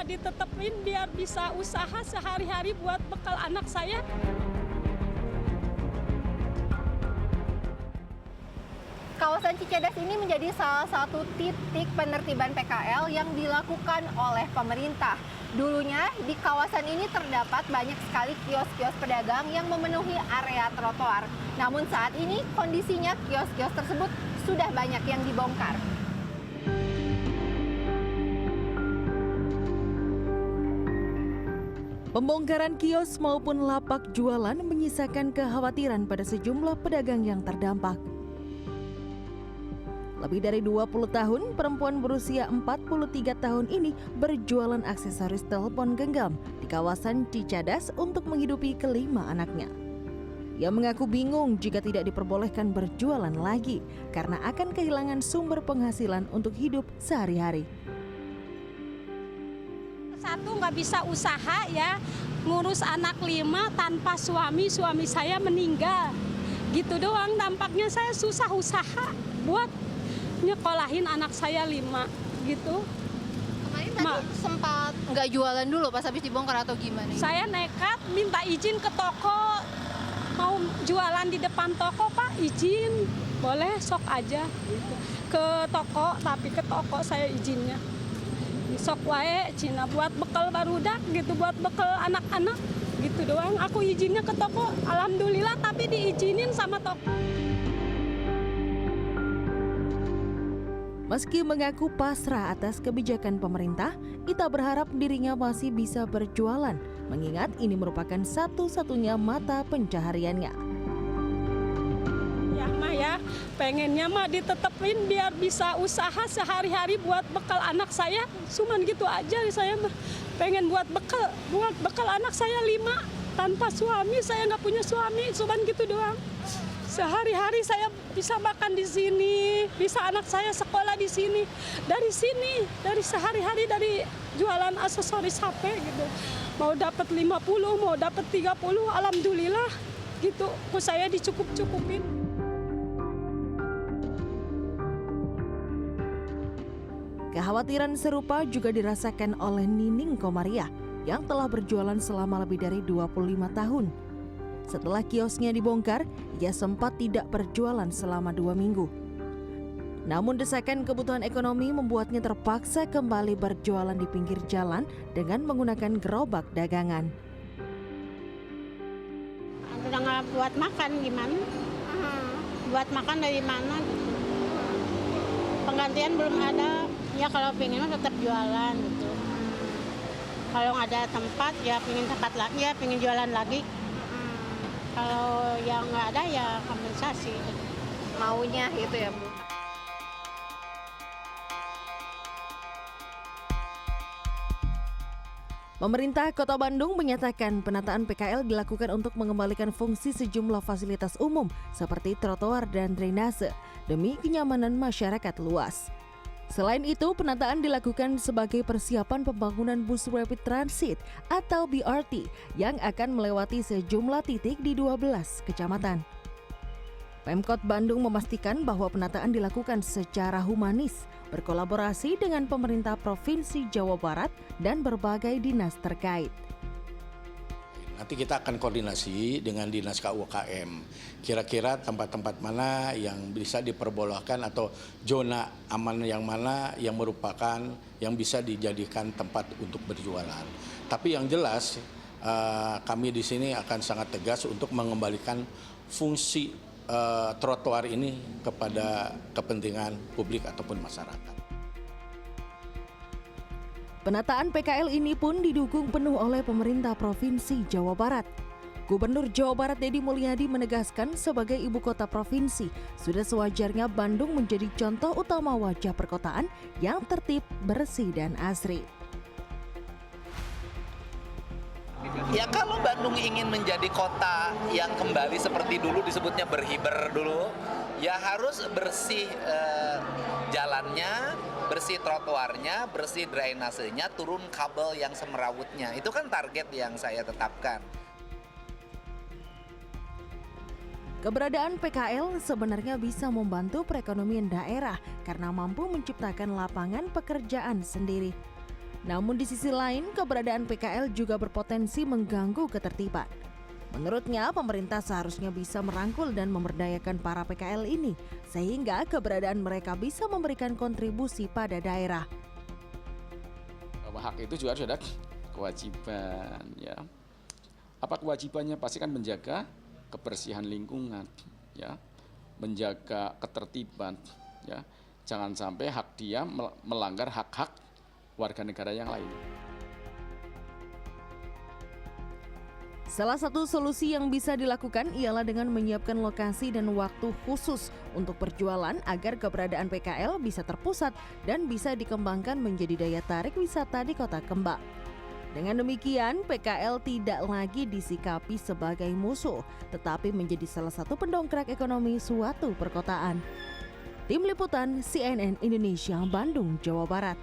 ditetepin biar bisa usaha sehari-hari buat bekal anak saya. Kawasan Cicadas ini menjadi salah satu titik penertiban PKL yang dilakukan oleh pemerintah. Dulunya di kawasan ini terdapat banyak sekali kios-kios pedagang yang memenuhi area trotoar. Namun saat ini kondisinya kios-kios tersebut sudah banyak yang dibongkar. Pembongkaran kios maupun lapak jualan menyisakan kekhawatiran pada sejumlah pedagang yang terdampak. Lebih dari 20 tahun, perempuan berusia 43 tahun ini berjualan aksesoris telepon genggam di kawasan Cicadas untuk menghidupi kelima anaknya. Ia mengaku bingung jika tidak diperbolehkan berjualan lagi karena akan kehilangan sumber penghasilan untuk hidup sehari-hari. Satu, nggak bisa usaha ya, ngurus anak 5 tanpa suami saya meninggal. Gitu doang, dampaknya saya susah usaha buat nyekolahin anak saya 5 gitu. Kemarin tadi sempat nggak jualan dulu pas habis dibongkar atau gimana? Saya nekat minta izin ke toko, mau jualan di depan toko, Pak izin, boleh sok aja gitu. Ke toko, tapi ke toko saya izinnya. Sok wae Cina buat bekal barudak gitu, buat bekal anak-anak gitu doang. Aku izinnya ke toko, alhamdulillah tapi diizinin sama toko. Meski mengaku pasrah atas kebijakan pemerintah, Ita berharap dirinya masih bisa berjualan, mengingat ini merupakan satu-satunya mata pencahariannya. Ya mah ya, pengennya mah ditetepin biar bisa usaha sehari-hari buat bekal anak saya. Cuman gitu aja saya mah, pengen buat bekal anak saya 5 tanpa suami, saya nggak punya suami, cuman gitu doang. Sehari-hari saya bisa makan di sini, bisa anak saya sekolah di sini. Dari sehari-hari dari jualan aksesoris HP gitu. Mau dapat 50, mau dapat 30, alhamdulillah gitu. Saya dicukup-cukupin. Kekhawatiran serupa juga dirasakan oleh Nining Komariah yang telah berjualan selama lebih dari 25 tahun. Setelah kiosnya dibongkar, ia sempat tidak berjualan selama 2 minggu. Namun desakan kebutuhan ekonomi membuatnya terpaksa kembali berjualan di pinggir jalan dengan menggunakan gerobak dagangan. Udah nggak buat makan gimana? Buat makan dari mana? Penggantian belum ada. Ya kalau pengen mah tetap jualan gitu. Kalau nggak ada tempat ya pengen tempat lagi, ya pengen jualan lagi. Kalau yang nggak ada ya kompensasi. Maunya gitu ya, Bu. Pemerintah Kota Bandung menyatakan penataan PKL dilakukan untuk mengembalikan fungsi sejumlah fasilitas umum seperti trotoar dan drainase demi kenyamanan masyarakat luas. Selain itu, penataan dilakukan sebagai persiapan pembangunan bus rapid transit atau BRT yang akan melewati sejumlah titik di 12 kecamatan. Pemkot Bandung memastikan bahwa penataan dilakukan secara humanis, berkolaborasi dengan pemerintah Provinsi Jawa Barat dan berbagai dinas terkait. Nanti kita akan koordinasi dengan Dinas KUKM. Kira-kira tempat-tempat mana yang bisa diperbolehkan atau zona aman yang mana yang merupakan yang bisa dijadikan tempat untuk berjualan. Tapi yang jelas kami di sini akan sangat tegas untuk mengembalikan fungsi trotoar ini kepada kepentingan publik ataupun masyarakat. Penataan PKL ini pun didukung penuh oleh pemerintah Provinsi Jawa Barat. Gubernur Jawa Barat Deddy Mulyadi menegaskan sebagai ibu kota provinsi, sudah sewajarnya Bandung menjadi contoh utama wajah perkotaan yang tertib, bersih, dan asri. Ya kalau Bandung ingin menjadi kota yang kembali seperti dulu, disebutnya berhiber dulu, ya harus bersih jalannya, bersih trotoarnya, bersih drainasenya, turun kabel yang semerawutnya. Itu kan target yang saya tetapkan. Keberadaan PKL sebenarnya bisa membantu perekonomian daerah karena mampu menciptakan lapangan pekerjaan sendiri. Namun di sisi lain, keberadaan PKL juga berpotensi mengganggu ketertiban. Menurutnya, pemerintah seharusnya bisa merangkul dan memberdayakan para PKL ini, sehingga keberadaan mereka bisa memberikan kontribusi pada daerah. Bahwa hak itu juga harus ada kewajiban, ya. Apa kewajibannya? Pasti kan menjaga kebersihan lingkungan, ya, menjaga ketertiban, ya. Jangan sampai hak dia melanggar hak-hak warga negara yang lain. Salah satu solusi yang bisa dilakukan ialah dengan menyiapkan lokasi dan waktu khusus untuk berjualan agar keberadaan PKL bisa terpusat dan bisa dikembangkan menjadi daya tarik wisata di Kota Kembang. Dengan demikian, PKL tidak lagi disikapi sebagai musuh, tetapi menjadi salah satu pendongkrak ekonomi suatu perkotaan. Tim Liputan CNN Indonesia, Bandung, Jawa Barat.